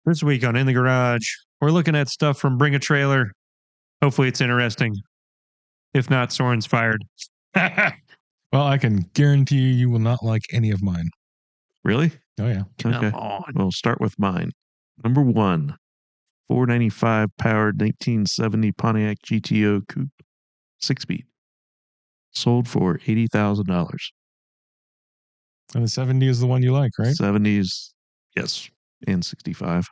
This week on In the Garage, we're looking at stuff from Bring a Trailer. Hopefully it's interesting. If not, Soren's fired. Well, I can guarantee you will not like any of mine. Really? Oh, yeah. Okay. We'll start with mine. Number 1, 495 powered 1970 Pontiac GTO Coupe, 6-speed. Sold for $80,000. And the 70 is the one you like, right? 70s, yes, and 65.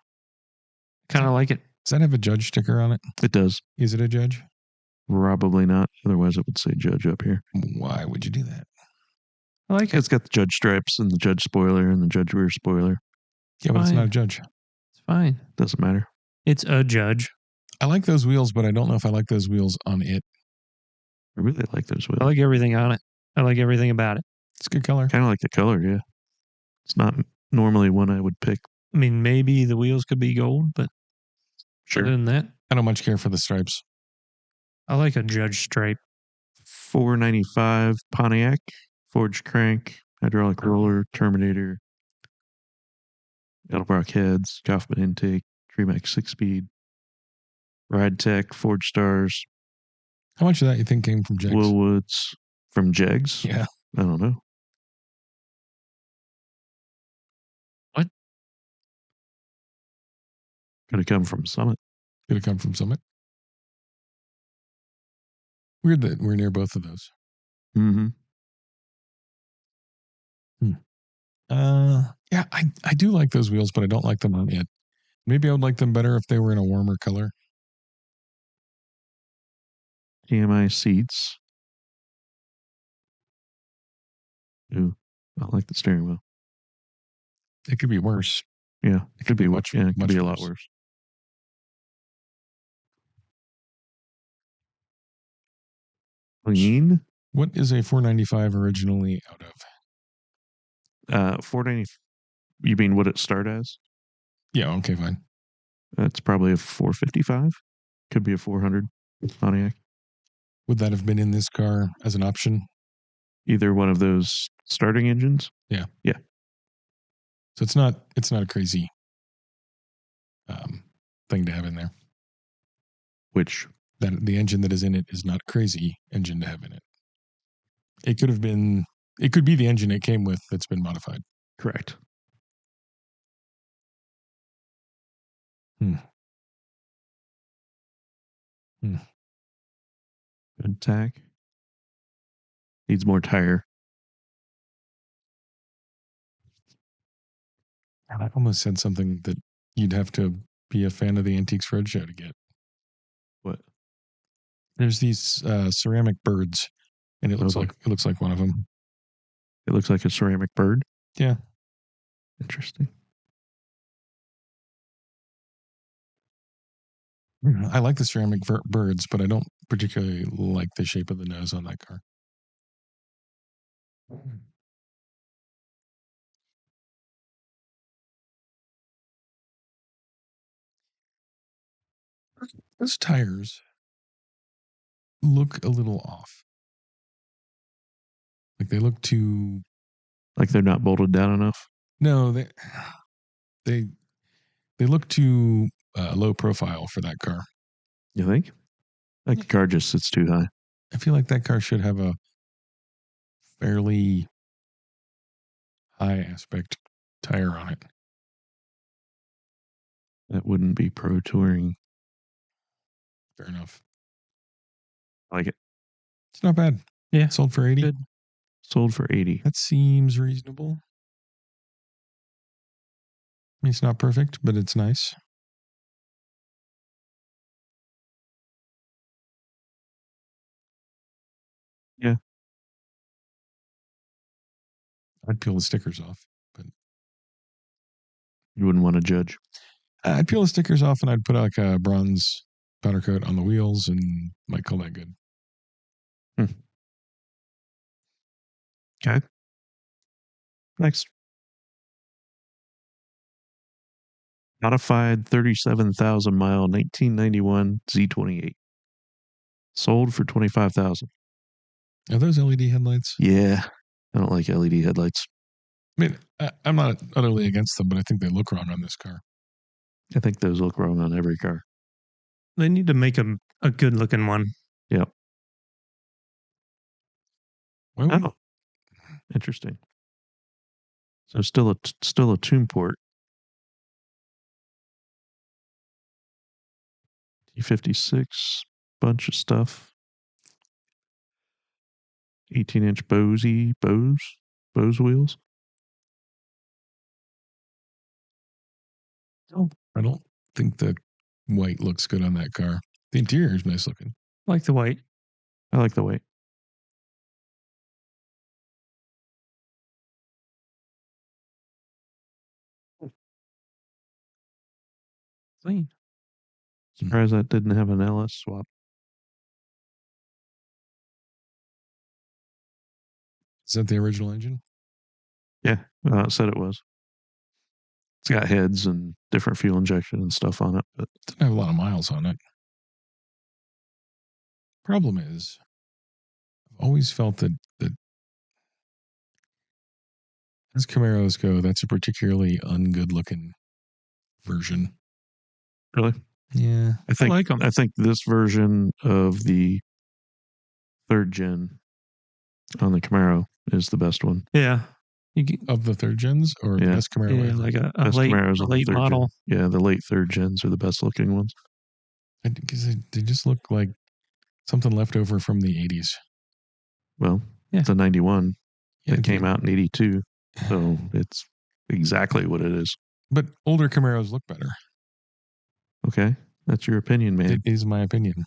Kind of like it. Does that have a Judge sticker on it? It does. Is it a Judge? Probably not. Otherwise, it would say Judge up here. Why would you do that? I like it. It's got the Judge stripes and the Judge spoiler and the Judge rear spoiler. Yeah, but it's not a Judge. It's fine. Doesn't matter. It's a Judge. I like those wheels, but I don't know if I like those wheels on it. I really like those wheels. I like everything on it. I like everything about it. It's a good color. Kind of like the color, yeah. It's not normally one I would pick. I mean, maybe the wheels could be gold, but other than that, I don't much care for the stripes. I like a Judge stripe. 495 Pontiac, forged crank, hydraulic roller, Terminator, Edelbrock heads, Kaufman intake, Tremax 6-speed, Ride Tech, forged stars. How much of that you think came from Jegs? Willwoods from Jegs? Yeah. I don't know. What? Could have come from Summit. Could have come from Summit. Weird that we're near both of those. Mm-hmm. Yeah, I do like those wheels, but I don't like them on it. Maybe I would like them better if they were in a warmer color. AMI seats. Ooh, I like the steering wheel. It could be worse. Yeah, it could be much. Yeah, it could much be a lot worse. Clean. What is a 495 originally out of? 490. You mean what it start as? Yeah, okay, fine. That's probably a 455. Could be a 400 Pontiac. Would that have been in this car as an option? Either one of those starting engines? Yeah. Yeah. So it's not a crazy thing to have in there. Which? That the engine that is in it is not crazy engine to have in it. It could be the engine it came with that's been modified. Correct. Good tack. Needs more tire. I almost said something that you'd have to be a fan of the Antiques Roadshow to get. What? There's these ceramic birds, and it looks like one of them. It looks like a ceramic bird? Yeah. Interesting. I like the ceramic birds, but I don't particularly like the shape of the nose on that car. Those tires look a little off. Like they look too... Like they're not bolted down enough? No, they look too low profile for that car. You think? Like the car just sits too high. I feel like that car should have a fairly high aspect tire on it. That wouldn't be pro touring. Fair enough. I like it. It's not bad. Yeah. Sold for 80. Good. Sold for 80. That seems reasonable. I mean, it's not perfect, but it's nice. Yeah. I'd peel the stickers off, but You wouldn't want to judge. I'd peel the stickers off and I'd put like a bronze powder coat on the wheels and might call that good. Okay. Next. Modified 37,000 mile 1991 Z28. Sold for $25,000. Are those LED headlights? Yeah. I don't like LED headlights. I mean, I'm not utterly against them, but I think they look wrong on this car. I think those look wrong on every car. They need to make a good looking one. Yep. Why would- Oh, interesting. So still a tune port. T56, bunch of stuff. 18-inch Bose wheels. I don't think the white looks good on that car. The interior is nice looking. Like the white. I like the white. Clean. Surprised that didn't have an LS swap. Is that the original engine? Yeah, it said it was. It's got heads and different fuel injection and stuff on it, but It didn't have a lot of miles on it. Problem is, I've always felt that as Camaros go, that's a particularly ungood looking version. really, Yeah. I like 'em. I think this version of the third gen on the Camaro is the best one. Yeah. You get, Of the third gens or Yeah. best Camaro yeah, ever? like a Best late, Camaros a on the late third model. gen. Yeah, the late third gens are the best looking ones. Because they just look like something left over from the 80s. Well, Yeah. it's a 91 Yeah, that came out in 82, so it's exactly what it is. But older Camaros look better. Okay, that's your opinion, man. It is my opinion.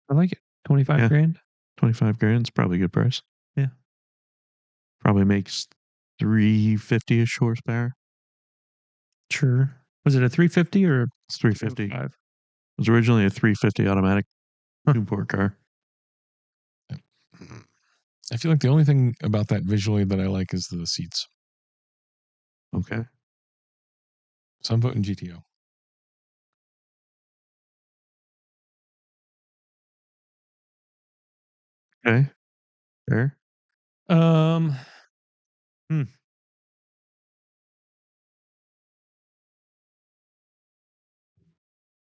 I like it. 25 Yeah. grand. 25 grand's probably a good price. Yeah. Probably makes 350-ish horsepower. Sure. Was it a 350 or It's 350. It 305? was originally a 350 automatic Huh. two-port car. I feel like the only thing about that visually that I like is the seats. Okay. So I'm voting GTO. Okay. Fair. Um,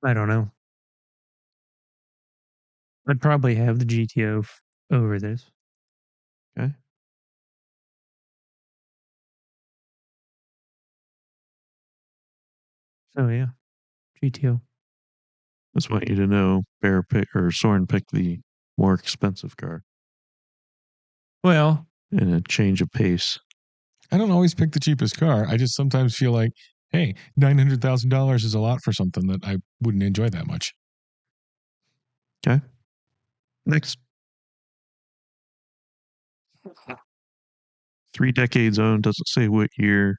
I don't know. I'd probably have the GTO over this. Okay. So yeah, GTO. Just want you to know Soren picked the more expensive car Well, in a change of pace. I don't always pick the cheapest car. I just sometimes feel like, hey, $900,000 is a lot for something that I wouldn't enjoy that much. Okay. Next. 3 decades owned, doesn't say what year.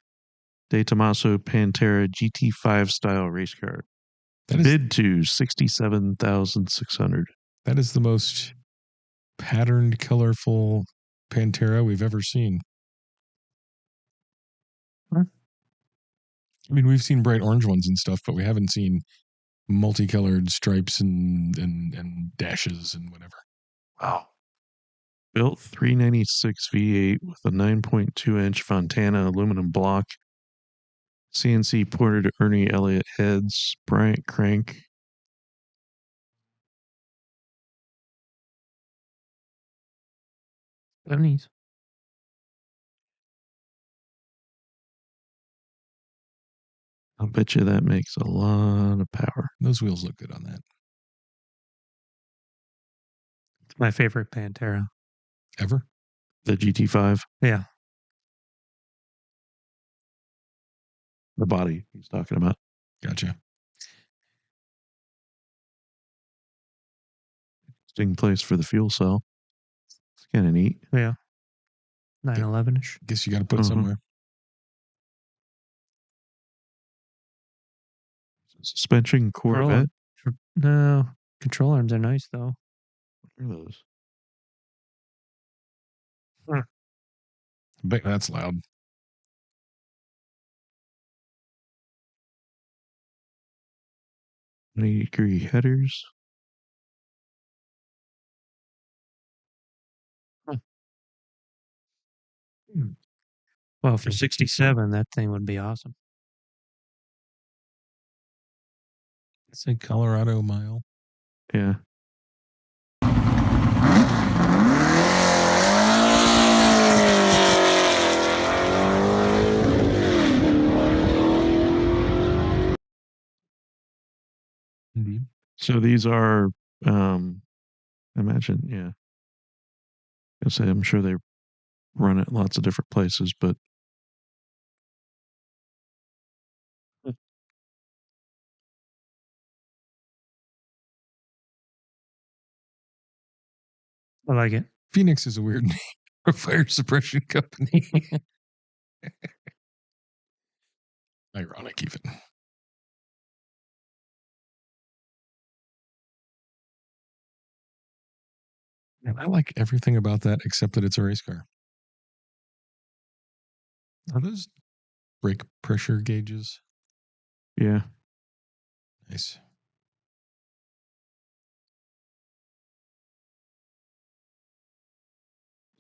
De Tomaso Pantera GT5 style race car. That is Bid to 67,600. that is the most patterned, colorful Pantera we've ever seen. Huh? I mean, we've seen bright orange ones and stuff, but we haven't seen multicolored stripes and dashes and whatever. Wow. Built 396 V8 with a 9.2-inch Fontana aluminum block. CNC ported Ernie Elliott heads, Bryant crank. Ponies. I'll bet you that makes a lot of power. Those wheels look good on that. It's my favorite Pantera. Ever? The GT5, Yeah. the body he's talking about. Gotcha. Interesting place for the fuel cell. It's kind of neat. Yeah. 911-ish. Guess you got to put it Mhm. somewhere. Suspension Corvette. No. Control arms are nice though. What are those? Bet that's loud. 90-degree headers. Well, for 67, that thing would be awesome. It's a Colorado mile. Yeah. Indeed. So these are, imagine, yeah. I say I'm sure they run at lots of different places, but I like it. Phoenix is a weird name for a fire suppression company. Ironic, even. And I like everything about that except that it's a race car. Are those brake pressure gauges? yeah. Nice.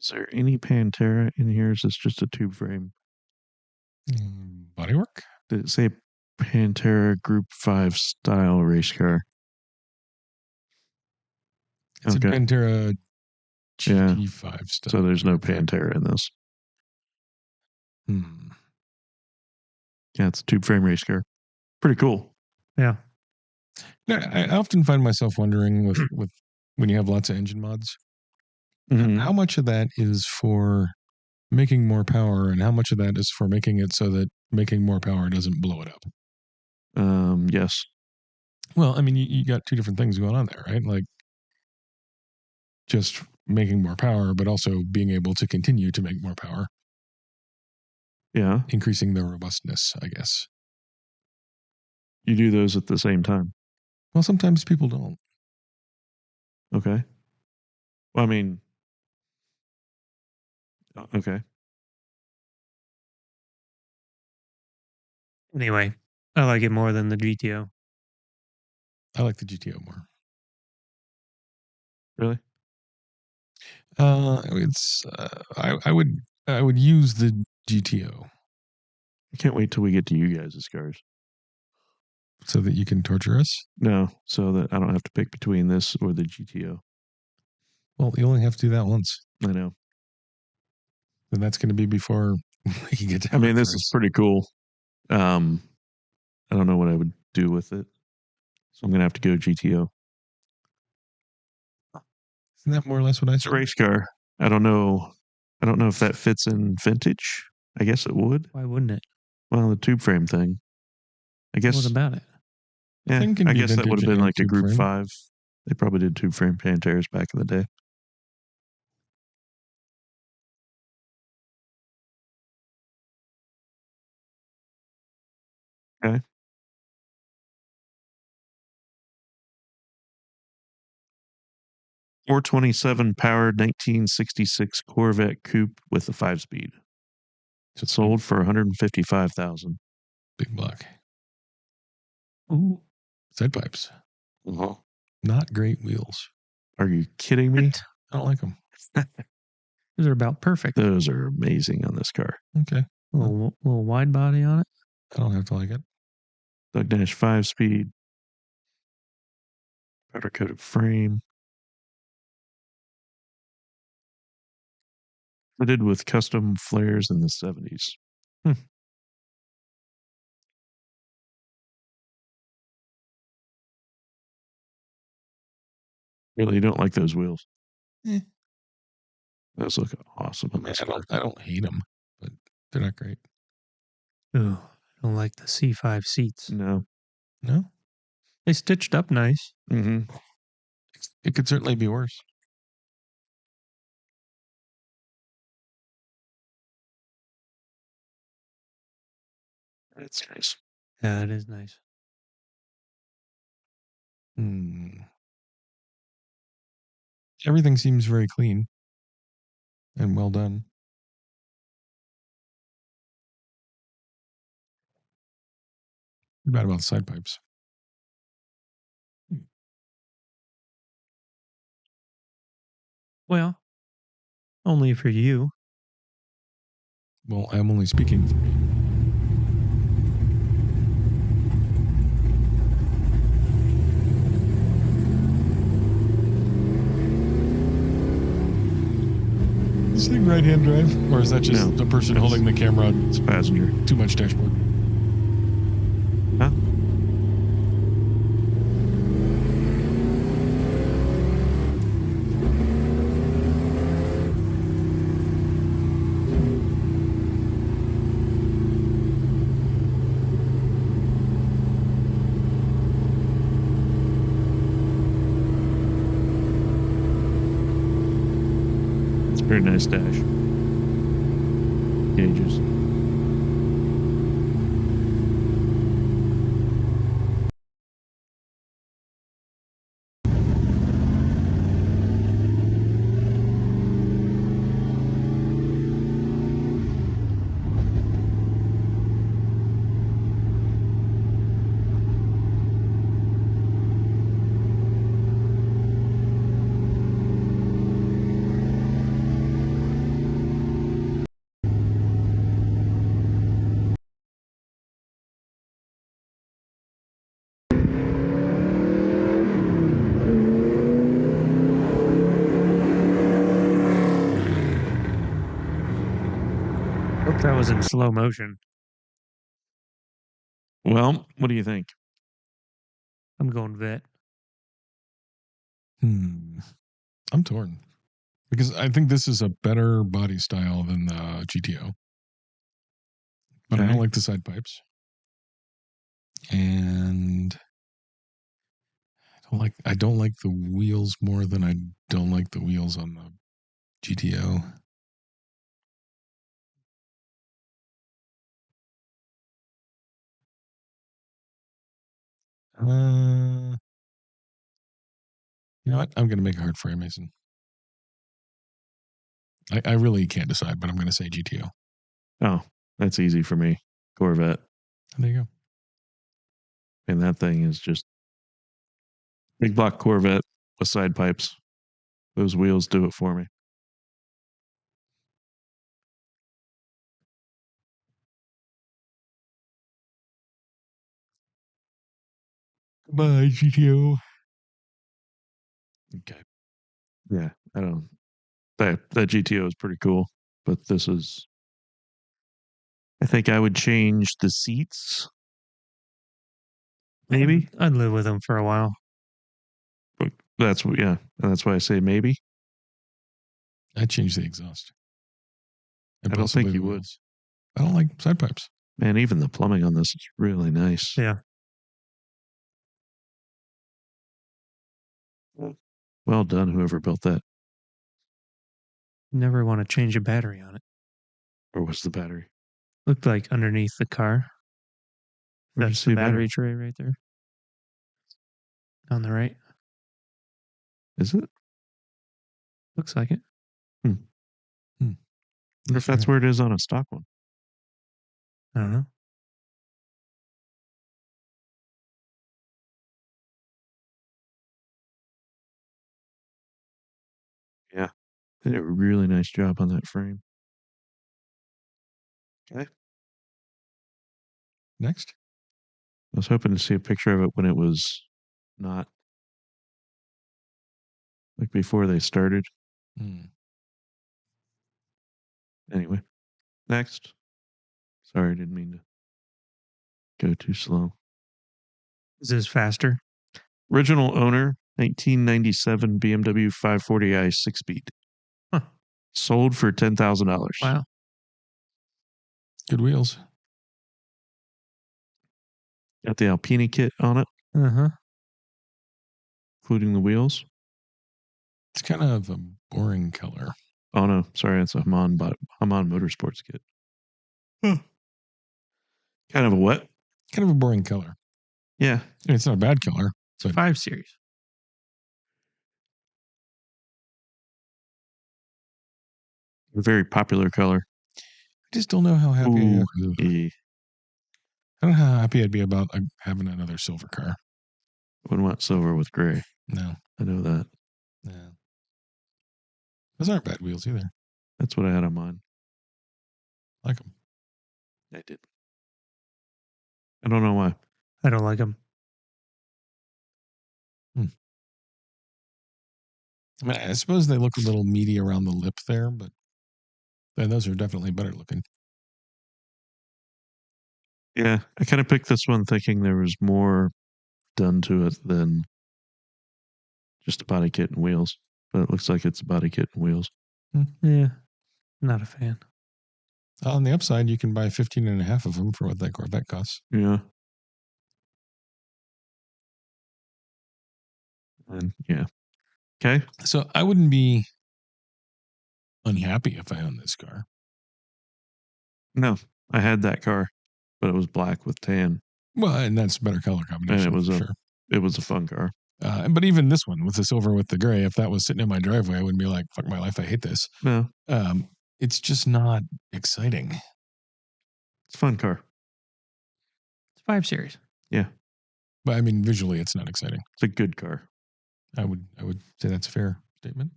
Is there any Pantera in here? Is this just a tube frame? Bodywork? Did it say Pantera Group 5 style race car? It's Okay. a Pantera Yeah. GT5 stuff. So there's no Pantera in this. Yeah, it's a tube frame race car. Pretty cool. Yeah. I often find myself wondering with when you have lots of engine mods, Mhm. how much of that is for making more power and how much of that is for making it so that making more power doesn't blow it up? Yes. Well, I mean, you got two different things going on there, right? Like just making more power, but also being able to continue to make more power, Yeah. increasing the robustness, I guess. You do those at the same time. Well, sometimes people don't. Okay. Well, I mean, okay. Anyway, I like it more than the GTO. I like the GTO more. Really? I would use the GTO I can't wait till we get to you guys' cars. so that you can torture us. No, so that I don't have to pick between this or the GTO. Well, you only have to do that once. I know. And that's going to be before we can get to I mean, our this cars. is pretty cool. I don't know what I would do with it. So I'm going to have to go GTO. Isn't that more or less what I It's a said? race car. I don't know. I don't know if that fits in vintage. I guess it would. Why wouldn't it? Well, the tube frame thing. I guess. What about it? Yeah, Thing can I be guess that would have vintage been and like a tube Group frame. 5. They probably did tube frame Panteras back in the day. Okay. .427 powered 1966 Corvette coupe with a 5-speed. It sold for 155,000. Big block. Ooh. Side pipes. Uh-huh. Not great wheels. Are you kidding me? I don't like them. Those are about perfect. Those are amazing on this car. Okay. Little wide body on it. I don't have to like it. Doug Nash 5-speed. Powder coated frame. Fitted with custom flares in the 70s. Really, you don't like those wheels? Eh. Those look awesome on this car. I don't hate them, but they're not great. Ooh, I don't like the C5 seats. No. No? They stitched up nice. Mm-hmm. It could certainly be worse. That's nice. Yeah, it is nice. Everything seems very clean and well done. Too bad about the side pipes. Well, only for you. Well, I'm only speaking for me. This thing right-hand drive? Or is that just No, the person it's- holding the camera? It's a passenger. Too much dashboard. Huh? It's a very nice dash. Gauges. Hope that was in slow motion. Well, what do you think? I'm going vet. I'm torn. Because I think this is a better body style than the GTO. But I Okay. don't like the side pipes. And I don't like the wheels more than I don't like the wheels on the GTO. You know what? I'm going to make it hard for you, Mason. I really can't decide, but I'm going to say GTO. Oh, that's easy for me. Corvette. And there you go. And that thing is just big block Corvette with side pipes. Those wheels do it for me. Goodbye, GTO. Okay. Yeah, I don't. That GTO is pretty cool, but this is. I think I would change the seats. Maybe. I'd live with them for a while. But that's and that's why I say maybe. I'd change the exhaust. And I don't possibly think the you would. wheels. I don't like side pipes. Man, even the plumbing on this is really nice. Yeah. Well done, whoever built that. Never want to change a battery on it. Or was the battery? Looked like underneath the car. Where'd you That's see the a battery? battery tray right there. On the right. Is it? Looks like it. I wonder if that's where it is on a stock one. I don't know. Yeah. They did a really nice job on that frame. Okay. Next. I was hoping to see a picture of it when it was not like before they started. Anyway, next. Sorry, I didn't mean to go too slow. Is this faster? Original owner, 1997 BMW 540i 6-speed. Huh. Sold for $10,000. Wow. Good wheels. Got the Alpini kit on it, Uh-huh. including the wheels. It's kind of a boring color. Oh no, sorry, it's a Haman Motorsports kit. Kind of a what? Kind of a boring color. Yeah. I mean, it's not a bad color. It's a 5 Series. A very popular color. I just don't know how happy Ooh, I don't know how happy I'd be about having another silver car. Wouldn't want silver with gray. No. I know that. No. Those aren't bad wheels either. That's what I had on mine. Like them. I did. I don't know why. I don't like them. I mean, I suppose they look a little meaty around the lip there, but those are definitely better looking. Yeah, I kind of picked this one thinking there was more done to it than just a body kit and wheels. But it looks like it's a body kit and wheels. Yeah, not a fan. On the upside, you can buy 15 and a half of them for what that Corvette costs. Yeah. And yeah. Okay. So I wouldn't be unhappy if I owned this car. No, I had that car, but it was black with tan. Well, and that's a better color combination. And for sure. It was a fun car. But even this one with the silver with the gray, if that was sitting in my driveway, I wouldn't be like, fuck my life, I hate this. No, It's just not exciting. it's a fun car. It's 5 Series. Yeah. But I mean, visually, it's not exciting. It's a good car. I would say that's a fair statement.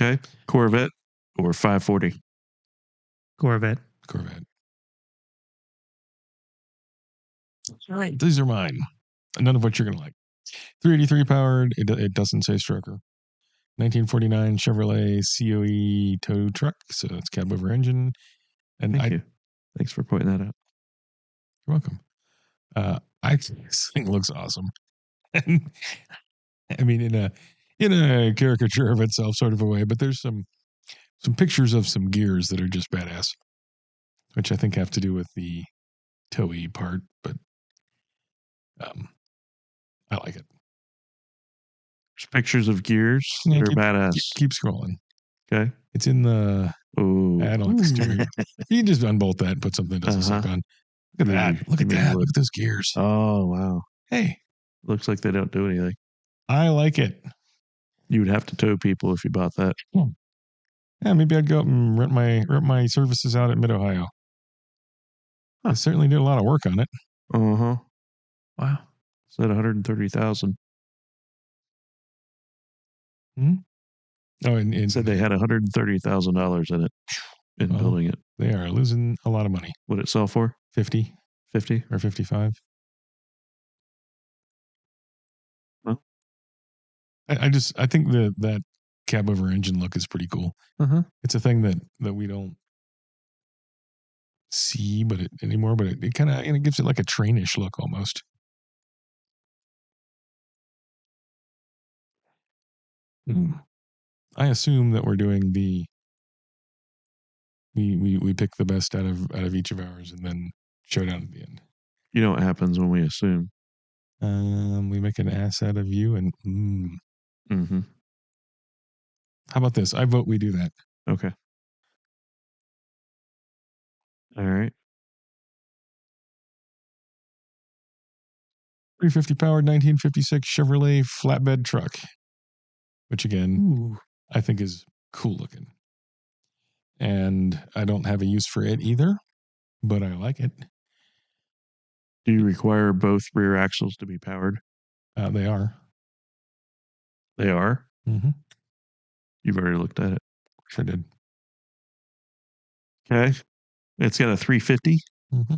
Okay. Corvette or 540? Corvette. All right. These are mine. None of which you're going to like. 383 powered. It doesn't say stroker. 1949 Chevrolet COE tow truck. So it's cab over engine. And Thank you. Thanks for pointing that out. You're welcome. I think this thing looks awesome. And I mean, in a caricature of itself sort of a way, but there's some pictures of some gears that are just badass, which I think have to do with the towy part, but I like it. There's pictures of gears that are badass. Keep scrolling. Okay. It's in the Oh, add-on exterior. You can just unbolt that and put something that doesn't suck on. Look at that. Look at that. Look at those gears. Oh, wow. Hey. Looks like they don't do anything. I like it. You would have to tow people if you bought that. Yeah, maybe I'd go up and rent my services out at Mid-Ohio. I certainly did a lot of work on it. Uh-huh. Wow. It's at $130,000. Oh, and said they had $130,000 in it in building it. They are losing a lot of money. What'd it sell for? 50 or 55. Well, I think that cab over engine look is pretty cool. It's a thing that we don't see anymore, but it kind of it gives it like a trainish look almost. I assume that we're doing we pick the best out of each of ours and then showdown at the end. You know what happens when we assume? We make an ass out of you and Mm-hmm. How about this? I vote we do that. Okay. All right. 350 powered 1956 Chevrolet flatbed truck, which again, I think is cool looking. And I don't have a use for it either, but I like it. Do you require both rear axles to be powered? They are. They are? Mm-hmm. You've already looked at it. Sure did. Okay. It's got a 350. Mm-hmm.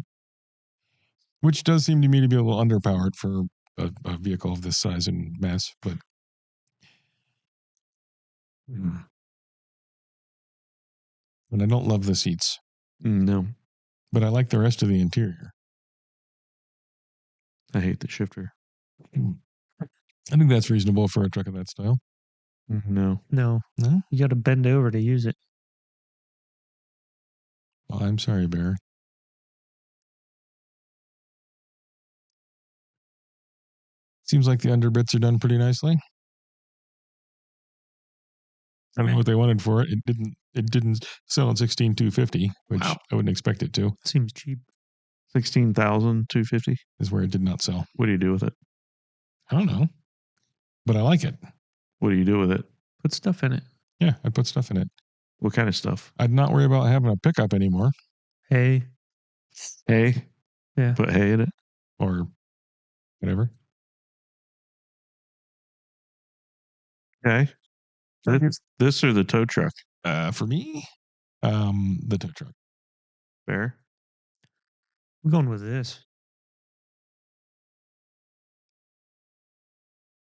Which does seem to me to be a little underpowered for a vehicle of this size and mass, but and I don't love the seats. No. But I like the rest of the interior. I hate the shifter. I think that's reasonable for a truck of that style. No. No. You got to bend over to use it. Well, I'm sorry, Bear. Seems like the underbits are done pretty nicely. I don't know what they wanted for it. It didn't sell at 16,250, which I wouldn't expect it to. Seems cheap. 16,250 is where it did not sell. What do you do with it? I don't know, but I like it. What do you do with it? Put stuff in it. Yeah, I put stuff in it. What kind of stuff? I'd not worry about having a pickup anymore. Hay. Hay? Yeah. Put hay in it? Or whatever. Okay. This or the tow truck? For me, the tow truck. Fair. I'm going with this.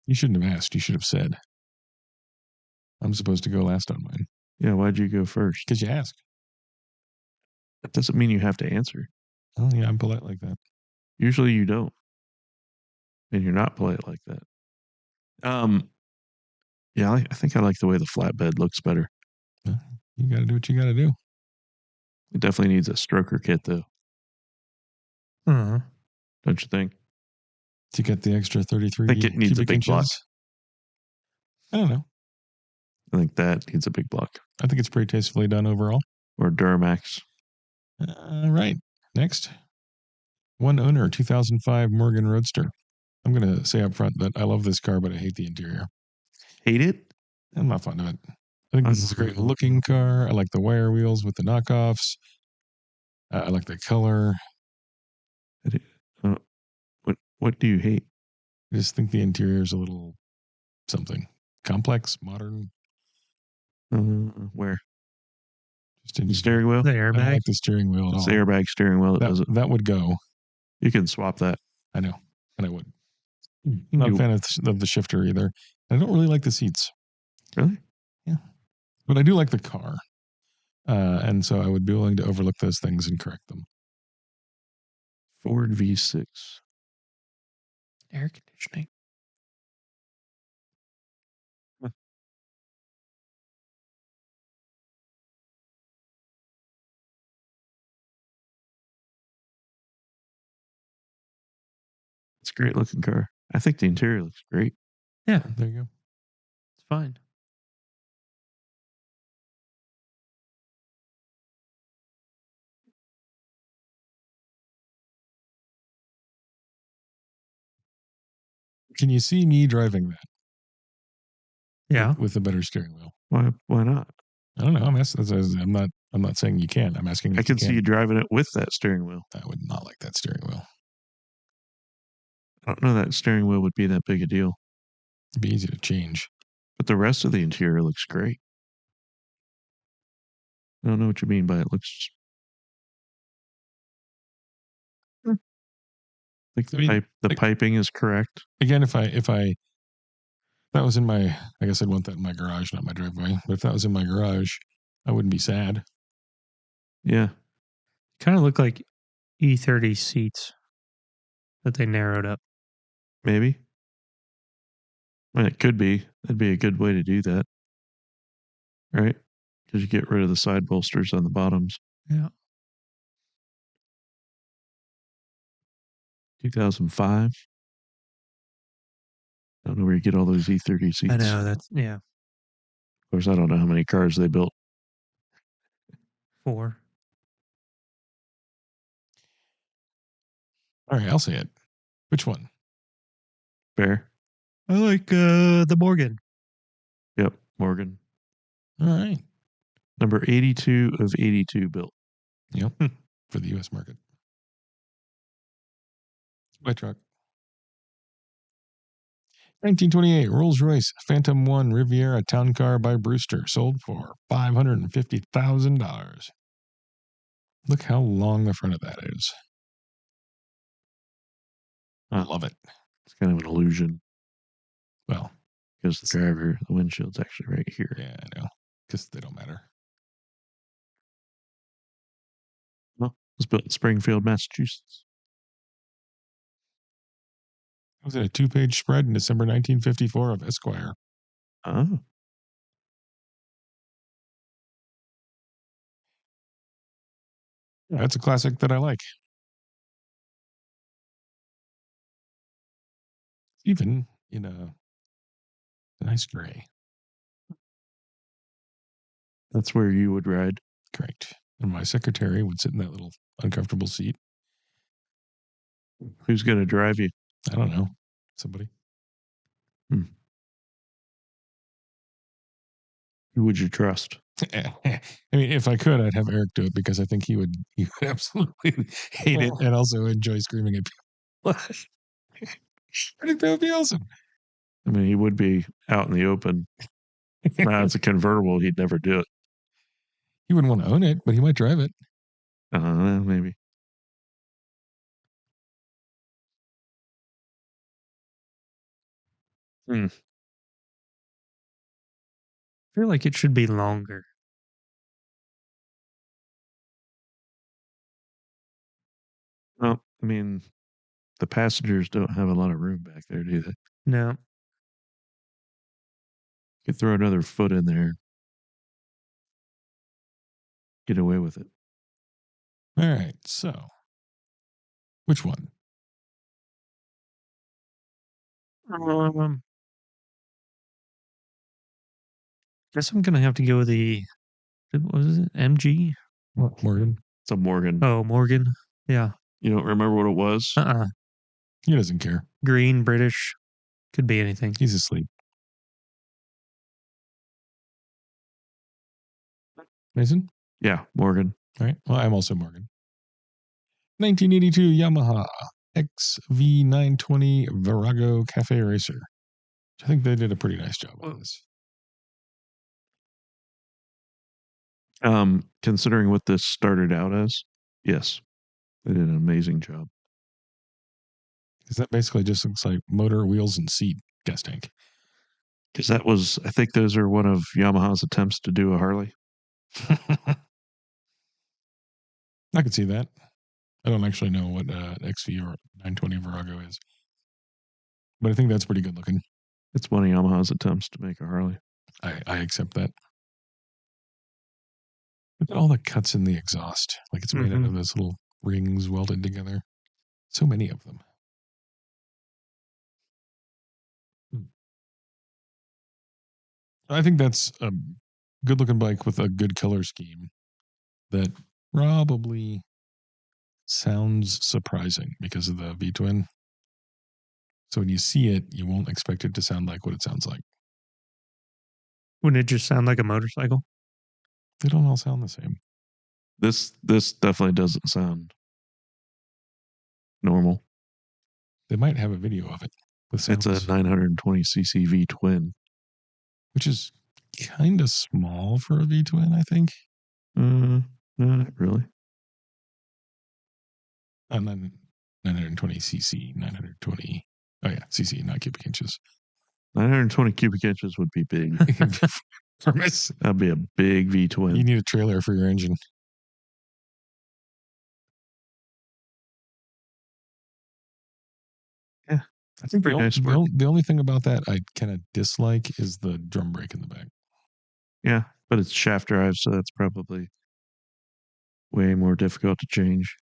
You shouldn't have asked. You should have said. I'm supposed to go last on mine. Yeah, why'd you go first? Because you asked. That doesn't mean you have to answer. Oh, yeah, I'm polite like that. Usually you don't. And you're not polite like that. Yeah, I think I like the way the flatbed looks better. You got to do what you got to do. It definitely needs a stroker kit, though. Uh-huh. Don't you think? To get the extra 33 I think it needs a cubic big inches. block. I don't know. I think that needs a big block. I think it's pretty tastefully done overall. Or Duramax. Right. Next. One owner, 2005 Morgan Roadster. I'm going to say up front that I love this car, but I hate the interior. Hate it? I'm not fond of it. I think this is a great looking car. I like the wire wheels with the knockoffs. I like the color. What do you hate? I just think the interior is a little something complex, modern. Where? Just in The steering wheel? The I don't airbag. like the steering wheel at It's all. the airbag steering wheel that does it. That would go. You can swap that. I know, and I would. You Not a can fan of the shifter either. I don't really like the seats. Really? Yeah, but I do like the car, and so I would be willing to overlook those things and correct them. Ford V6. Air conditioning. It's a great looking car. I think the interior looks great. Yeah, There you go. it's fine. Can you see me driving that? Yeah. with a better steering wheel. Why not? I don't know. I'm not saying you can. I'm asking. I If can you see you driving it with that steering wheel. I would not like that steering wheel. I don't know that steering wheel would be that big a deal. It'd be easy to change. But the rest of the interior looks great. I don't know what you mean by it looks. I think the piping is correct. Again, if that was in my, I guess I'd want that in my garage, not my driveway. But if that was in my garage, I wouldn't be sad. Yeah. Kind of look like E30 seats that they narrowed up. Maybe. I mean, it could be. That'd be a good way to do that. Right? Because you get rid of the side bolsters on the bottoms. Yeah. 2005. I don't know where you get all those E30 seats. I know. That's, yeah. Of course, I don't know how many cars they built. 4. All right, I'll say it. Which one? Fair. I like the Morgan. Yep. Morgan. All right. Number 82 of 82 built. Yep. For the U.S. market. My truck. 1928 Rolls-Royce Phantom 1 Riviera Town Car by Brewster sold for $550,000. Look how long the front of that is. I love it. It's kind of an illusion Well, because the driver, the windshield's actually right here. yeah, I know. Because they don't matter. Well, it was built in Springfield, Massachusetts. It was in a 2-page spread in December 1954 of Esquire. Oh. That's a classic that I like. Even in a nice gray. That's where you would ride. Correct. And my secretary would sit in that little uncomfortable seat. Who's going to drive you? I don't know. Somebody. Who would you trust? I mean, if I could, I'd have Eric do it because I think he would absolutely hate it and also enjoy screaming at people. I think that would be awesome. I mean, he would be out in the open. Now it's a convertible. He'd never do it. He wouldn't want to own it, but he might drive it. Maybe. I feel like it should be longer. Well, I mean, the passengers don't have a lot of room back there, do they? No. You could throw another foot in there, get away with it. All right. So, which one? Guess I'm gonna have to go with the what was it? MG? What, Morgan? It's a Morgan. Oh, Morgan. Yeah. You don't remember what it was? He doesn't care. Green, British. Could be anything. He's asleep. Mason? Yeah, Morgan. All right. Well, I'm also Morgan. 1982 Yamaha XV920 Virago Cafe Racer. I think they did a pretty nice job on this. Considering what this started out as, yes, they did an amazing job. Because that basically just looks like motor, wheels, and seat gas tank. Because that was, I think those are one of Yamaha's attempts to do a Harley. I could see that. I don't actually know what XV or 920 Virago is. But I think that's pretty good looking. It's one of Yamaha's attempts to make a Harley. I accept that. Look at all the cuts in the exhaust. Like it's made out of those little rings welded together. So many of them. I think that's a good looking bike with a good color scheme that probably sounds surprising because of the V-twin. So when you see it, you won't expect it to sound like what it sounds like. Wouldn't it just sound like a motorcycle? They don't all sound the same. This definitely doesn't sound normal. They might have a video of it with sounds. It's a 920cc V-twin. Which is kind of small for a V-twin, I think. No, not really. 920cc, 920. Oh yeah, cc, not cubic inches. 920 cubic inches would be big. That'd be a big V-twin. You need a trailer for your engine. Yeah, I think the only thing about that I kind of dislike is the drum brake in the back. Yeah, but it's shaft drive, so that's probably way more difficult to change.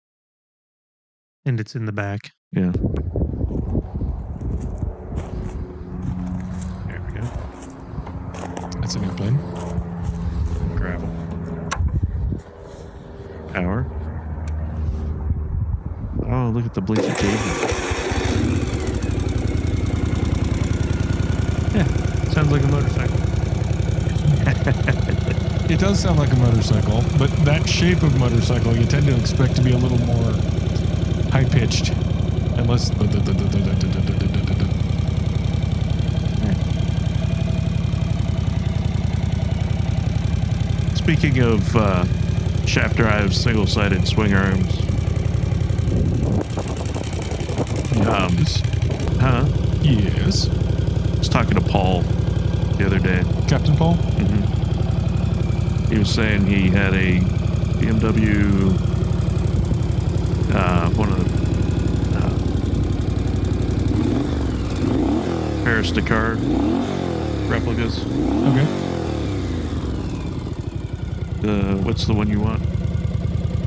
And it's in the back. Yeah. There we go. That's an airplane. Gravel. Power. Oh, look at the blinky table. Yeah, sounds like a motorcycle. It does sound like a motorcycle, but that shape of motorcycle you tend to expect to be a little more high-pitched. Unless... Speaking of shaft drive, single-sided swing arms. Yes. Yes. I was talking to Paul the other day. Captain Paul? Mm-hmm. He was saying he had a BMW, one of the Paris Dakar replicas. Okay. What's the one you want?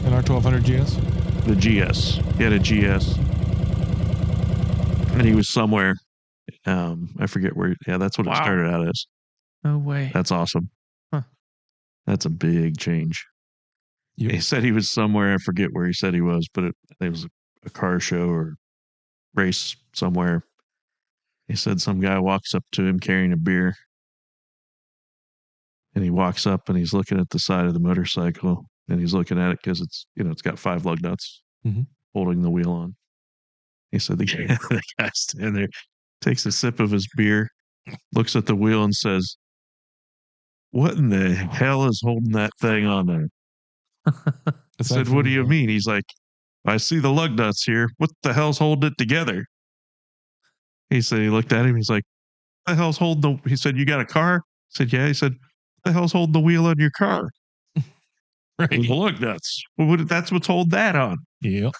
An R1200 GS? The GS. He had a GS. And he was somewhere. I forget where. Yeah, that's what it started out as. No way. That's awesome. Huh. That's a big change. He said he was somewhere. I forget where he said he was, but it was a car show or race somewhere. He said some guy walks up to him carrying a beer. And he walks up and he's looking at the side of the motorcycle and he's looking at it because it's got 5 lug nuts holding the wheel on. He said the guy standing there takes a sip of his beer, looks at the wheel and says, "What in the hell is holding that thing on there?" I said, what do you mean? He's like, I see the lug nuts here. What the hell's holding it together? He said, he looked at him. He's like, what the hell's holding the, he said, you got a car? I said, yeah. He said, what the hell's holding the wheel on your car? Right. The lug nuts. Well, that's what's holding that on. Yep.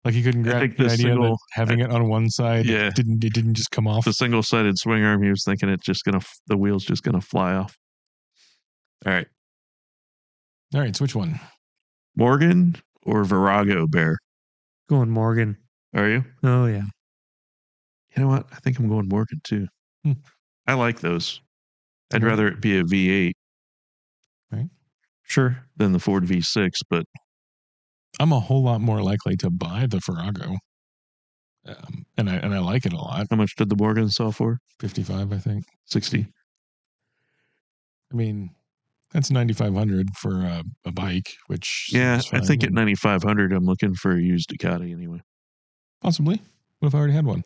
Like you couldn't grasp the idea that having it on one side, it didn't just come off. The single-sided swing arm, he was thinking the wheel's just gonna fly off. All right, so which one? Morgan or Virago, Bear? Going Morgan. Are you? Oh yeah. You know what? I think I'm going Morgan too. I like those. I'd rather it be a V8, right? Sure, than the Ford V6, but I'm a whole lot more likely to buy the Virago. And I like it a lot. How much did the Morgan sell for? 55, I think. 60. I mean, that's 9,500 for a bike, which I think at 9,500, I'm looking for a used Ducati anyway. Possibly. What if I already had one?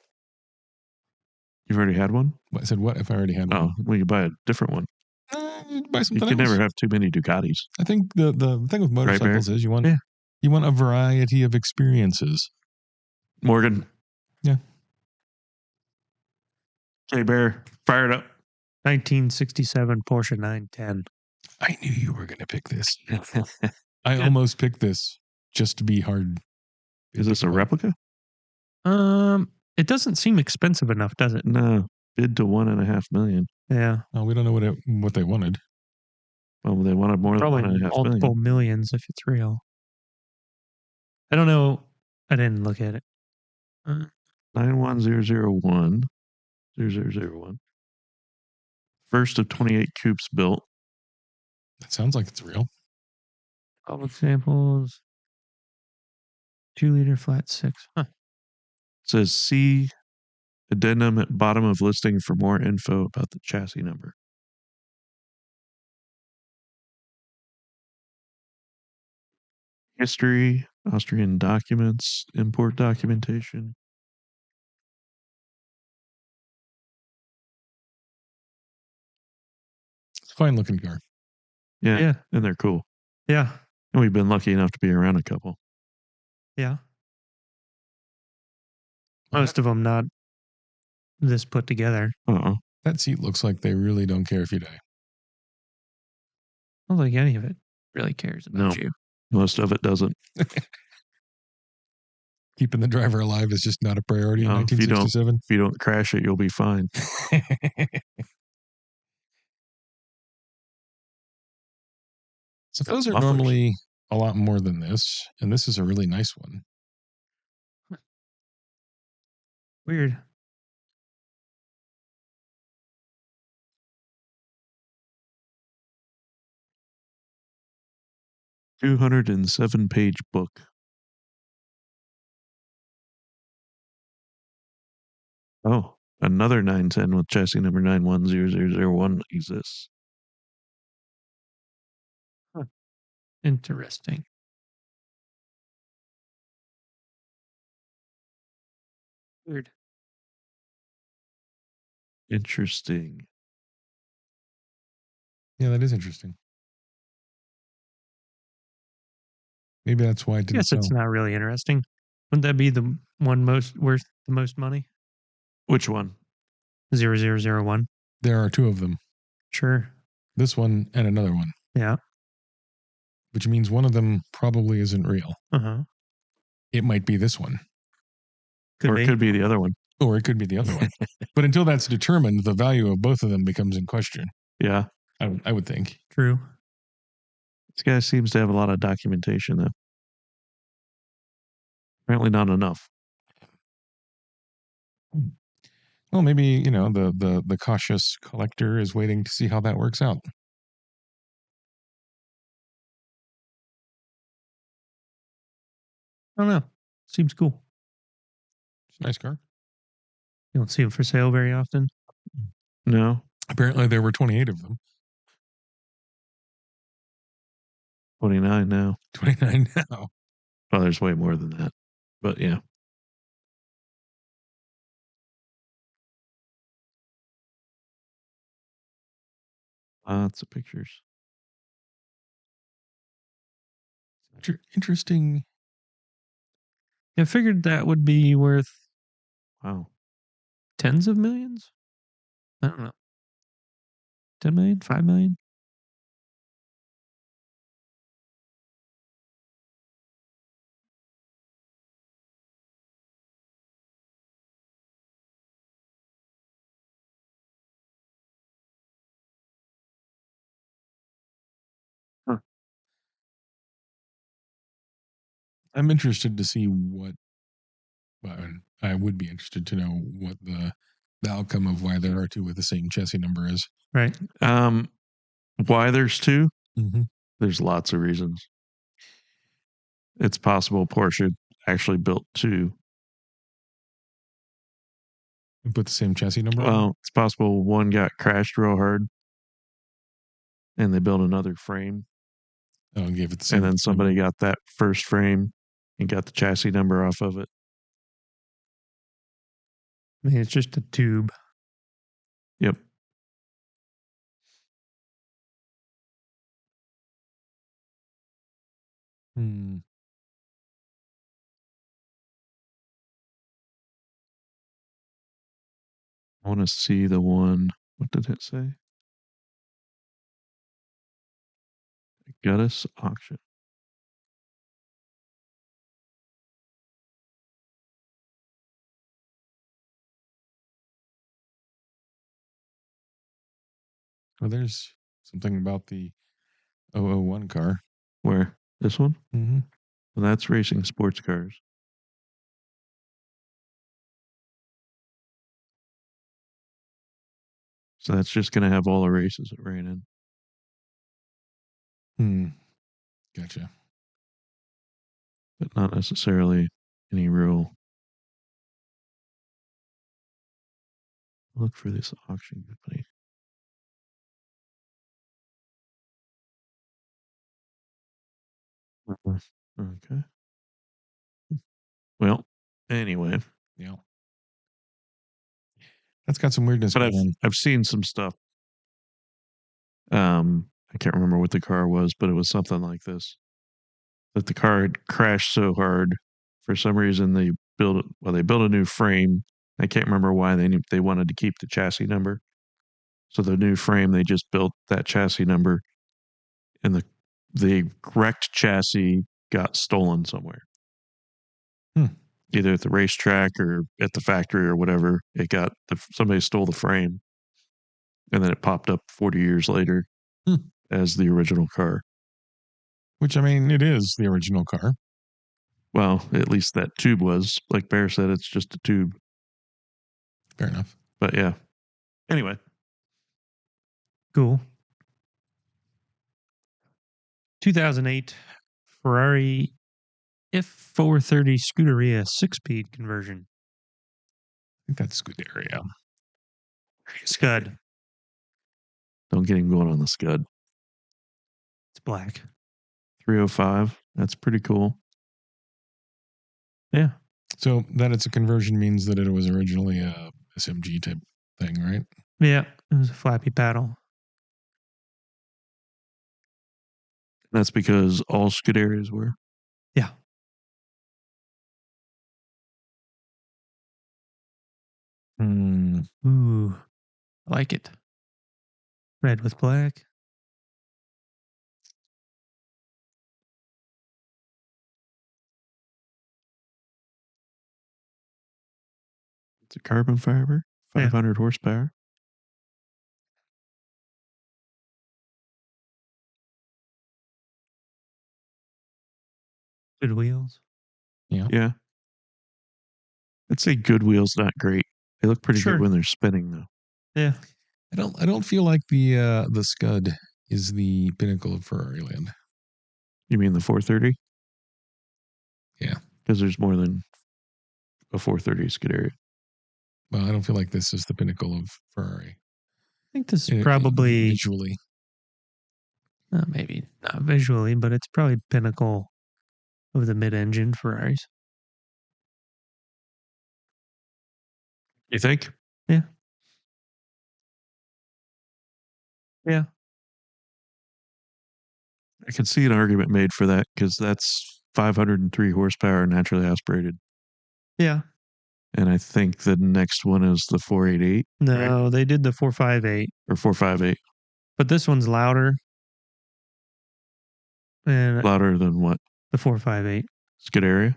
You've already had one? I said, what if I already had one? Oh, well, you buy a different one. Buy something. You can never have too many Ducatis. I think the thing with motorcycles is you want a variety of experiences. Morgan. Yeah. Okay, Bear, fire it up. 1967 Porsche 910. I knew you were going to pick this. I almost picked this just to be hard. Is this a replica? It doesn't seem expensive enough, does it? No. Bid to $1.5 million. Yeah. We don't know what they wanted. Well, they wanted more than $1.5 million. Multiple millions if it's real. I don't know. I didn't look at it. 91001 0001. First of 28 coupes built. That sounds like it's real. Public samples. 2-liter flat 6. Huh. It says see addendum at bottom of listing for more info about the chassis number. History, Austrian documents, import documentation. Fine looking car. Yeah. And they're cool. Yeah. And we've been lucky enough to be around a couple. Yeah. Most of them not this put together. That seat looks like they really don't care if you die. I don't think any of it really cares about you. Most of it doesn't. Keeping the driver alive is just not a priority in 1967. If you don't crash it, you'll be fine. So those are normally a lot more than this, and this is a really nice one. Weird. $207-page book. Oh, another 910 with chassis number 910001 exists. Huh. Interesting. Weird. Interesting. Yeah, that is interesting. Maybe that's why it didn't sell. It's not really interesting. Wouldn't that be the one worth the most money? Which one? 0001. There are two of them. Sure. This one and another one. Yeah. Which means one of them probably isn't real. It might be this one. It could be the other one. Or it could be the other one. But until that's determined, the value of both of them becomes in question. Yeah. I would think. True. This guy seems to have a lot of documentation, though. Apparently not enough. Well, maybe, the cautious collector is waiting to see how that works out. I don't know. Seems cool. It's a nice car. You don't see them for sale very often? No. Apparently there were 28 of them. 29 now. 29 now. Well, there's way more than that. But yeah. Lots of pictures. Interesting. I figured that would be worth Wow. tens of millions. I don't know. 10 million, 5 million. I'm interested to see what. Well, I would be interested to know what the outcome of why there are two with the same chassis number is. Right. Why there's two? Mm-hmm. There's lots of reasons. It's possible Porsche actually built two. And put the same chassis number on. Well, it's possible one got crashed real hard and they built another frame. Oh, and gave it the same. And then somebody got that first frame and got the chassis number off of it. I mean, it's just a tube. Yep. Hmm. I want to see the one. What did it say? Guttis auction. Well, there's something about the 001 car. Where? This one? Mm-hmm. Well, that's racing sports cars. So that's just going to have all the races it ran in, Gotcha. but not necessarily any real. Look for this auction company. Okay. Well, anyway. Yeah. That's got some weirdness But going on. I've seen some stuff. I can't remember what the car was, but it was something like this. That the car had crashed so hard, for some reason they built a new frame. I can't remember why they wanted to keep the chassis number. So the new frame they just built that chassis number, and the wrecked chassis got stolen somewhere. Either at the racetrack or at the factory or whatever. Somebody stole the frame, and then it popped up 40 years later as the original car. Which, I mean, it is the original car. Well, at least that tube was. Like Bear said, it's just a tube. Fair enough. But yeah. Anyway. Cool. 2008 Ferrari F430 Scuderia 6-speed conversion. I think that's Scuderia. Scud. Don't get him going on the Scud. It's black. 305. That's pretty cool. Yeah. So that it's a conversion means that it was originally a SMG type thing, right? Yeah. It was a flappy paddle. That's because all Scuderias were. Yeah. Ooh. I like it. Red with black. It's a carbon fiber, 500 horsepower. Good wheels. Yeah. Yeah. I'd say good wheels, not great. They look pretty Sure. good when they're spinning, though. Yeah. I don't feel like the Scud is the pinnacle of Ferrari land. You mean the 430? Yeah. Because there's more than a 430 Scuderia. Well, I don't feel like this is the pinnacle of Ferrari. I think this is probably visually. Maybe not visually, but it's probably pinnacle of the mid-engine Ferraris. You think? Yeah. Yeah. I could see an argument made for that because that's 503 horsepower naturally aspirated. Yeah. And I think the next one is the 488. No, right? they did the 458, Or 458. but this one's louder. And Louder than what? the 458. Scuderia?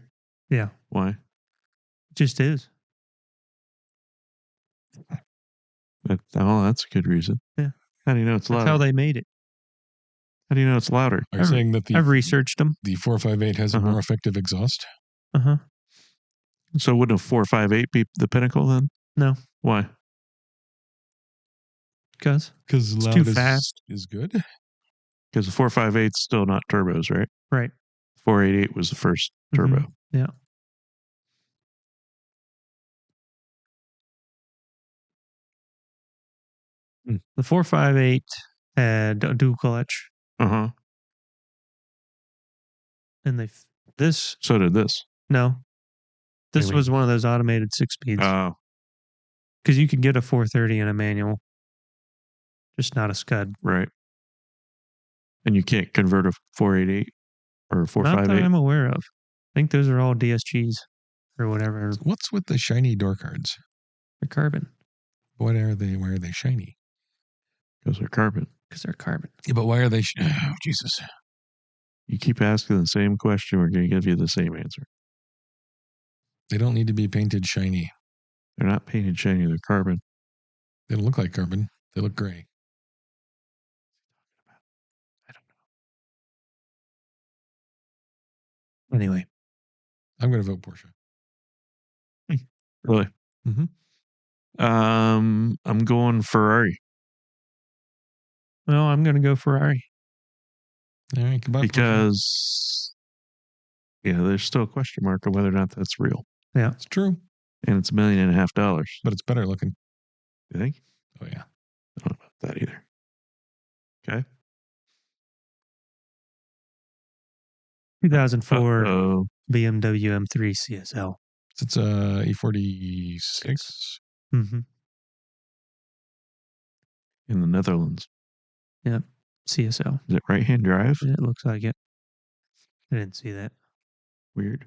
Yeah. Why? It just is. That's a good reason. Yeah. How do you know it's louder? That's how they made it. How do you know it's louder? Are you saying that I've researched them. the 458 has a more effective exhaust? Uh-huh. So wouldn't a 458 be the pinnacle then? No. Why? Because Because it's loud too fast. is good. Because the 458 is still not turbos, right? Right. 488 was the first turbo. Yeah. The 458 had a dual clutch, Uh-huh. and this So did this. no, this Maybe. was one of those automated 6-speeds Oh, because you can get a 430 in a manual, just not a Scud. right. And you can't convert a 488 or a Not that 458. I'm aware of. I think those are all DSGs or whatever. What's with the shiny door cards? They're carbon What are they? Why are they shiny? Because they're carbon. because they're carbon. Yeah, but why are they? Oh, Jesus. You keep asking the same question, we're going to give you the same answer. They don't need to be painted shiny. They're not painted shiny, they're carbon. They don't look like carbon. They look gray. I don't know. Anyway, I'm going to vote Porsche. Really? Mm-hmm. I'm going Ferrari. well, I'm going to go Ferrari. All right, goodbye, Because, there's still a question mark on whether or not that's real. Yeah. It's true, And it's $1.5 million. but it's better looking. You think? Oh, yeah. I don't know about that either. Okay. 2004 Uh-oh. BMW M3 CSL. It's a E46. Mm-hmm. In the Netherlands. Yep. CSL. Is it right-hand drive? It looks like it. I didn't see that. Weird.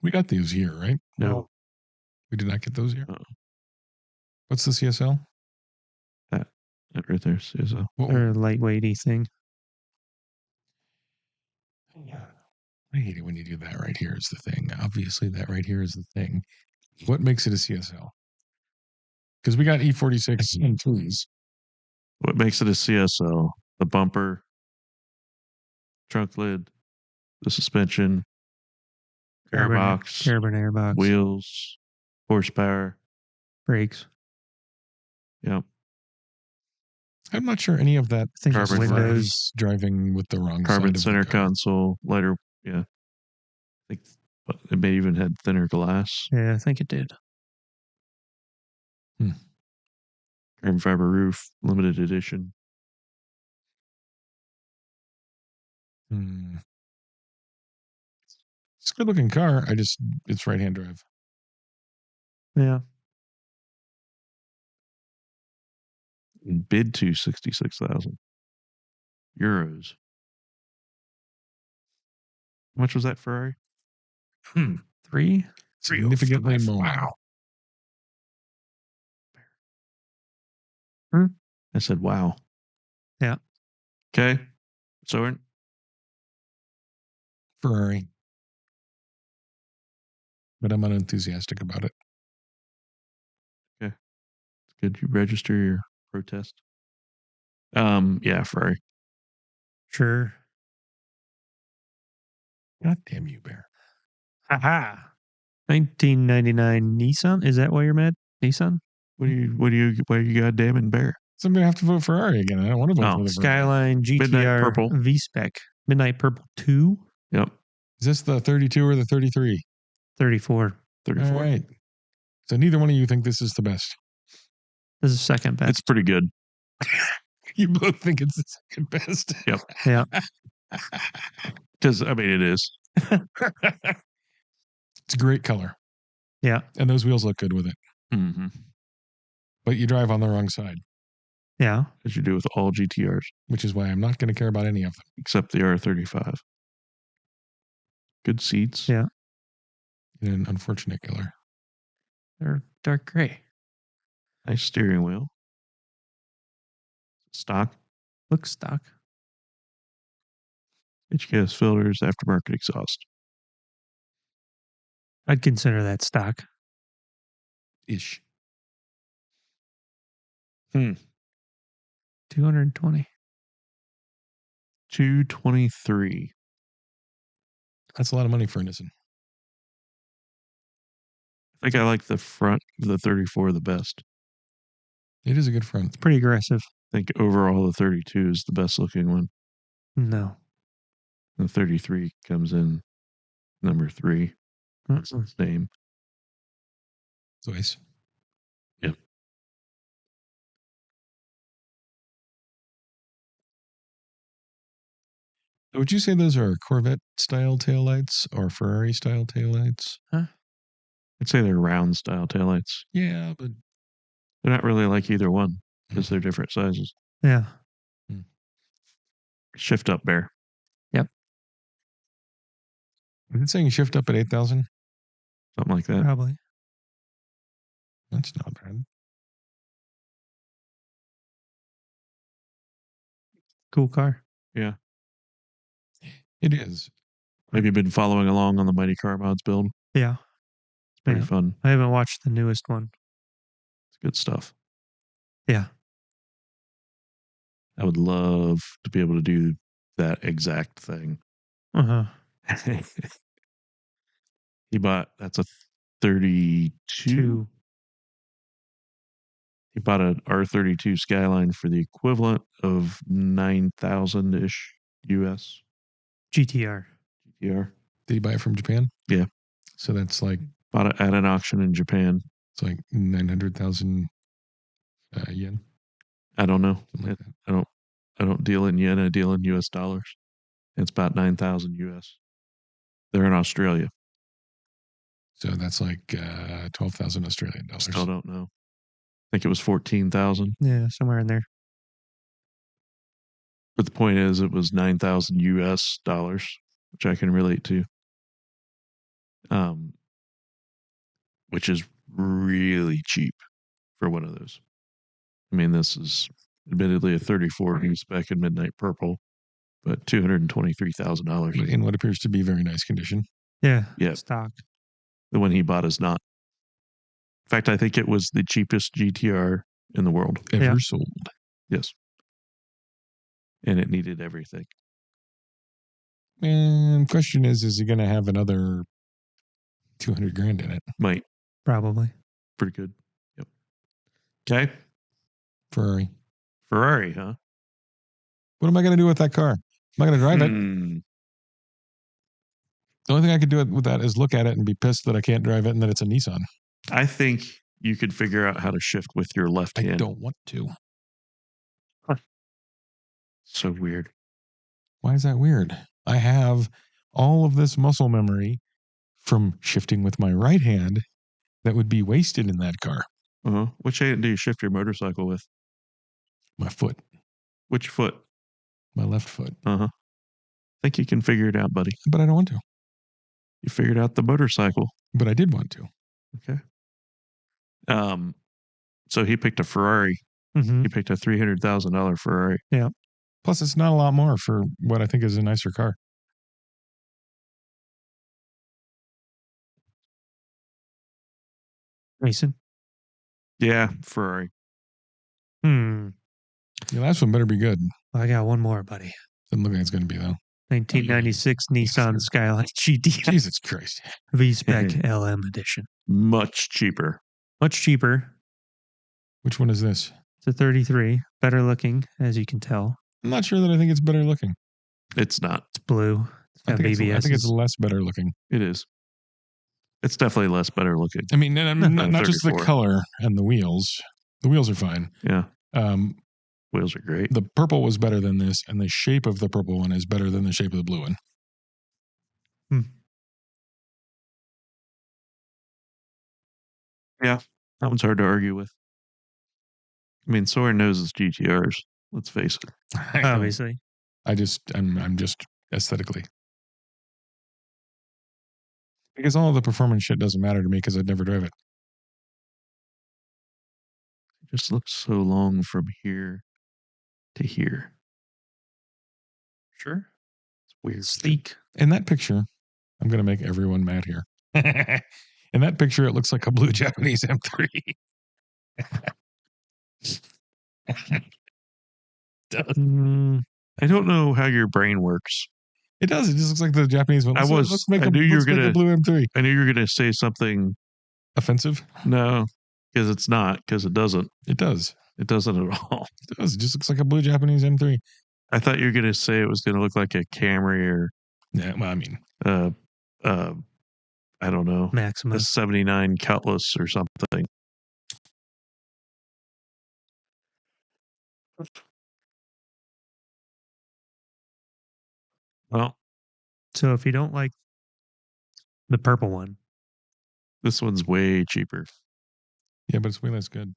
We got these here, right? No. We did not get those here. Uh-oh. What's the CSL? That right there is a... They're a lightweighty thing. I hate it when you do that. Right here is the thing. Obviously, that right here is the thing. What makes it a CSL? Because we got E46 and 3s. What makes it a CSL? The bumper, trunk lid, the suspension, airbox, Carbon airbox. wheels, horsepower. Brakes. Yep. I'm not sure any of that. I think Carbon it's windows. Is driving with the wrong Carbon side of center the car. console, lighter. Yeah. I think it may even had thinner glass. Yeah, I think it did. Carbon fiber roof, limited edition. It's a good looking car. It's right hand drive. Yeah. Bid to 66,000 euros. How much was that Ferrari? 3? Significantly more. Wow. I said, wow. Yeah. Okay. So Ferrari. But I'm unenthusiastic about it. could you register your protest? Yeah, Ferrari. Sure. God damn you, Bear. Haha. 1999 Nissan. Is that why you're mad? Nissan? Why are you goddamn bear? So I'm going to have to vote Ferrari again. I don't want to vote Oh, for the Ferrari. Skyline Midnight GTR Purple. V-Spec. Midnight Purple 2? Yep. Is this the 32 or the 33? 34. 34. All right. So neither one of you think this is the best. This is second best. It's pretty good. You both think it's the second best. Yep. Yeah. Because, I mean, it is. It's a great color. Yeah. And those wheels look good with it. Mm-hmm. But you drive on the wrong side. Yeah. as you do with all GTRs, which is why I'm not going to care about any of them. except the R35. Good seats. Yeah. In an unfortunate killer. They're dark gray. Nice steering wheel. Stock. Looks stock. HKS filters, aftermarket exhaust. I'd consider that stock. Ish. 220. 223. That's a lot of money for a Nissan. I think I like the front of the 34 the best. It is a good front. Pretty aggressive. I think overall the 32 is the best looking one. No. The 33 comes in number 3. That's its name. Zoice. Yep. Would you say those are Corvette style taillights or Ferrari style taillights? I'd say they're round style taillights. Yeah, but They're not really like either one because they're different sizes. Yeah. Shift up bear. is it saying shift up at 8,000? Something like that. Probably. That's not bad. Cool car. Yeah. It is. Have you been following along on the Mighty Car Mods build? Yeah. It's pretty Yeah. fun. I haven't watched the newest one. It's good stuff. Yeah. I would love to be able to do that exact thing. Uh-huh. That's a 32. Two. He bought an R32 Skyline for the equivalent of 9,000 ish US GTR. GTR. Did he buy it from Japan? Yeah. So that's like Bought it at an auction in Japan. it's like 900,000 yen. I don't know. Something like that. I don't deal in yen. I deal in US dollars. It's about 9,000 US. They're in Australia. So that's like 12,000 Australian dollars. Still don't know. I think it was 14,000. Yeah, somewhere in there. But the point is, it was 9,000 US dollars, which I can relate to. Which is really cheap for one of those. I mean, this is admittedly a 34 V-Spec in midnight purple, but $223,000. In what appears to be very nice condition. Yeah. Yeah. Stock. The one he bought is not. In fact, I think it was the cheapest GTR in the world. Ever sold. Yes. And it needed everything. And question is he going to have another 200 grand in it? Might. Probably. Pretty good. Yep. Okay. Ferrari. Ferrari, huh? What am I going to do with that car? Am I going to drive it? The only thing I could do with that is look at it and be pissed that I can't drive it and that it's a Nissan. I think you could figure out how to shift with your left hand. I don't want to. So weird. Why is that weird? I have all of this muscle memory from shifting with my right hand that would be wasted in that car. Uh-huh. Which hand do you shift your motorcycle with? My foot. Which foot? My left foot. Uh-huh. I think you can figure it out, buddy. But I don't want to. You figured out the motorcycle. But I did want to. Okay. So he picked a Ferrari. Mm-hmm. He picked a $300,000 Ferrari. Yeah. Plus, it's not a lot more for what I think is a nicer car. Mason. Yeah, Ferrari. Your last one better be good. I got one more, buddy. Doesn't look like it's going to be, though. 1996 Nissan Skyline GTR Jesus Christ. V-Spec LM edition. Much cheaper. Much cheaper. Which one is this? It's a 33. Better looking, as you can tell. I'm not sure that I think it's better looking. It's not. It's blue. It's I got think it's BBS. less better looking. It is. It's definitely less better looking. I mean, not just the 34. color and the wheels. The wheels are fine. Yeah. Wheels are great. The purple was better than this, and the shape of the purple one is better than the shape of the blue one. Yeah. That one's hard to argue with. I mean, Soren knows his GTRs. Let's face it. I know. Obviously. I'm just aesthetically. Because all of the performance shit doesn't matter to me because I'd never drive it. It just looks so long from here to here. Sure. It's weird. Sleek. In that picture, I'm going to make everyone mad here. In that picture, it looks like a blue Japanese M3. I don't know how your brain works. It does. It just looks like the Japanese one. I knew you were make a blue M3. I knew you were gonna say something Offensive? No, because it's not. Because it doesn't. It does. It doesn't at all. It does. It just looks like a blue Japanese M3. I thought you were gonna say it was gonna look like a Camry or Yeah, well, I mean, I don't know, Maxima. a '79 Cutlass or something. Well, So if you don't like the purple one, this one's way cheaper. yeah, but it's way less good.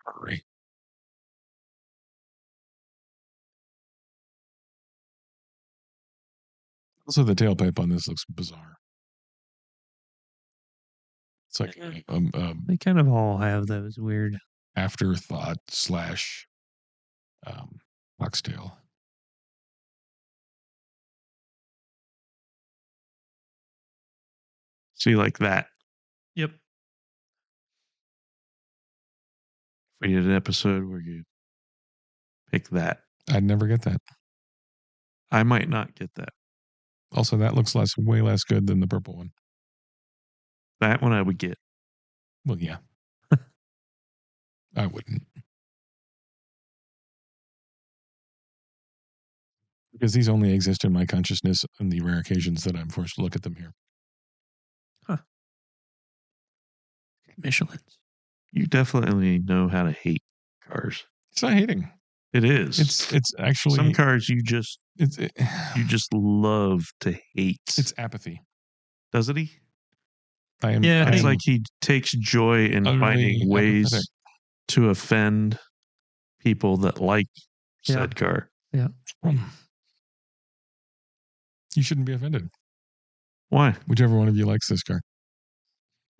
Ferrari. Also, the tailpipe on this looks bizarre. It's like they kind of all have those weird. afterthought / foxtail. See, like that. Yep. We did an episode where you pick that. I'd never get that. I might not get that. Also, that looks way less good than the purple one. That one I would get. Well, yeah. I wouldn't. Because these only exist in my consciousness on the rare occasions that I'm forced to look at them here. Michelin. You definitely know how to hate cars. It's not hating. It is. It's actually some cars you just love to hate. It's apathy. Doesn't he? It's like he takes joy in finding ways apathetic. to offend people that like said car. Yeah. You shouldn't be offended. Why? Whichever one of you likes this car.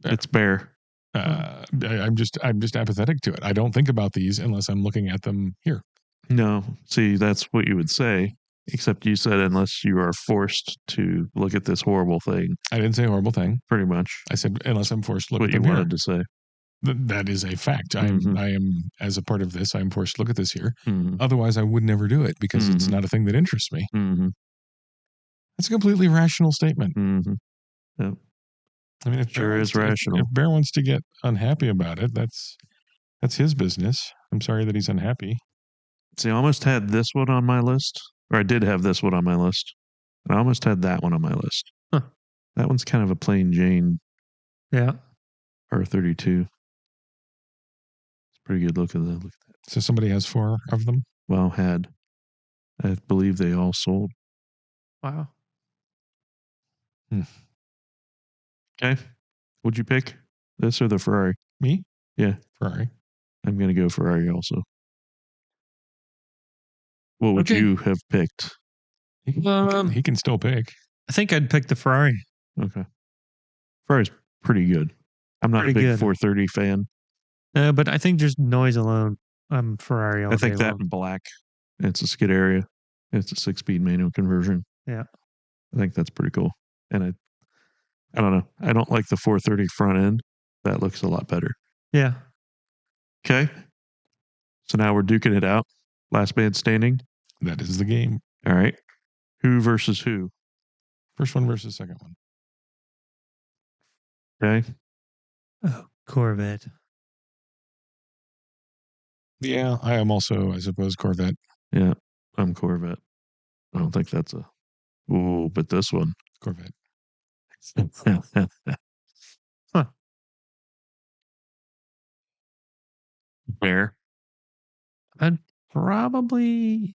It's bare. I'm just apathetic to it. I don't think about these unless I'm looking at them here. No, see, that's what you would say. Except you said unless you are forced to look at this horrible thing. I didn't say horrible thing. Pretty much. I said unless I'm forced to look what at them you here. wanted to say. That is a fact. I am, as a part of this, I'm forced to look at this here. Mm-hmm. Otherwise, I would never do it because it's not a thing that interests me. Mm-hmm. That's a completely rational statement. Mm-hmm. Yep. I mean, if Sure is rational. If Bear wants to get unhappy about it, that's his business. I'm sorry that he's unhappy. See, I almost had this one on my list, or I did have this one on my list. And I almost had that one on my list. Huh. That one's kind of a plain Jane. Yeah. R32. It's pretty good look at that. Look at that. So somebody has 4 of them? Well, had. I believe they all sold. Wow. Okay. Would you pick this or the Ferrari? Me? Yeah. Ferrari. I'm going to go Ferrari also. What would you have picked? He can still pick. I think I'd pick the Ferrari. Okay. Ferrari's pretty good. I'm not a big 430 fan. But I think just noise alone, I'm Ferrari all I think day that long. in black. It's a Scuderia. It's a 6-speed manual conversion. Yeah. I think that's pretty cool. And I don't know. I don't like the 430 front end. That looks a lot better. Yeah. Okay. So now we're duking it out. Last man standing. That is the game. All right. Who versus who? First one versus second one. Okay. Oh, Corvette. Yeah, I am also, I suppose, Corvette. Yeah, I'm Corvette. I don't think that's a... Ooh, but this one. Corvette. Huh. Bear. I'd probably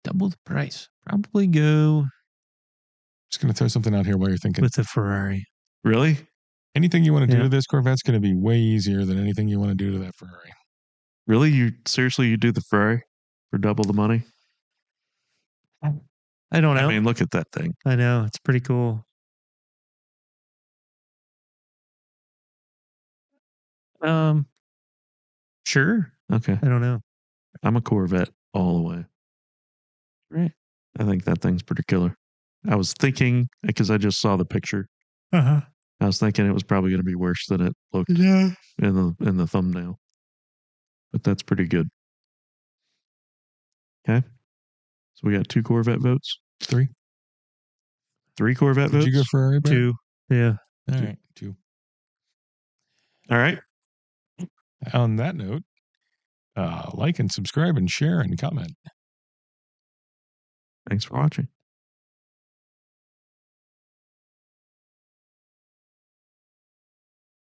double the price. Probably go Just going to throw something out here while you're thinking. with the Ferrari. Really? Anything you want to do Yeah. to this Corvette's going to be way easier than anything you want to do to that Ferrari. Really? You seriously, you do the Ferrari for double the money? I don't know. I mean, look at that thing. I know. It's pretty cool. Sure. Okay. I don't know. I'm a Corvette all the way. Right. I think that thing's pretty killer. I was thinking, because I just saw the picture, Uh-huh. I was thinking it was probably going to be worse than it looked Yeah. in the thumbnail. But that's pretty good. Okay. So we got 2 Corvette votes. 3. 3 Corvette Did votes. you go Ferrari, Brett? 2. Yeah. All right, 2. All right. On that note, like and subscribe and share and comment. Thanks for watching.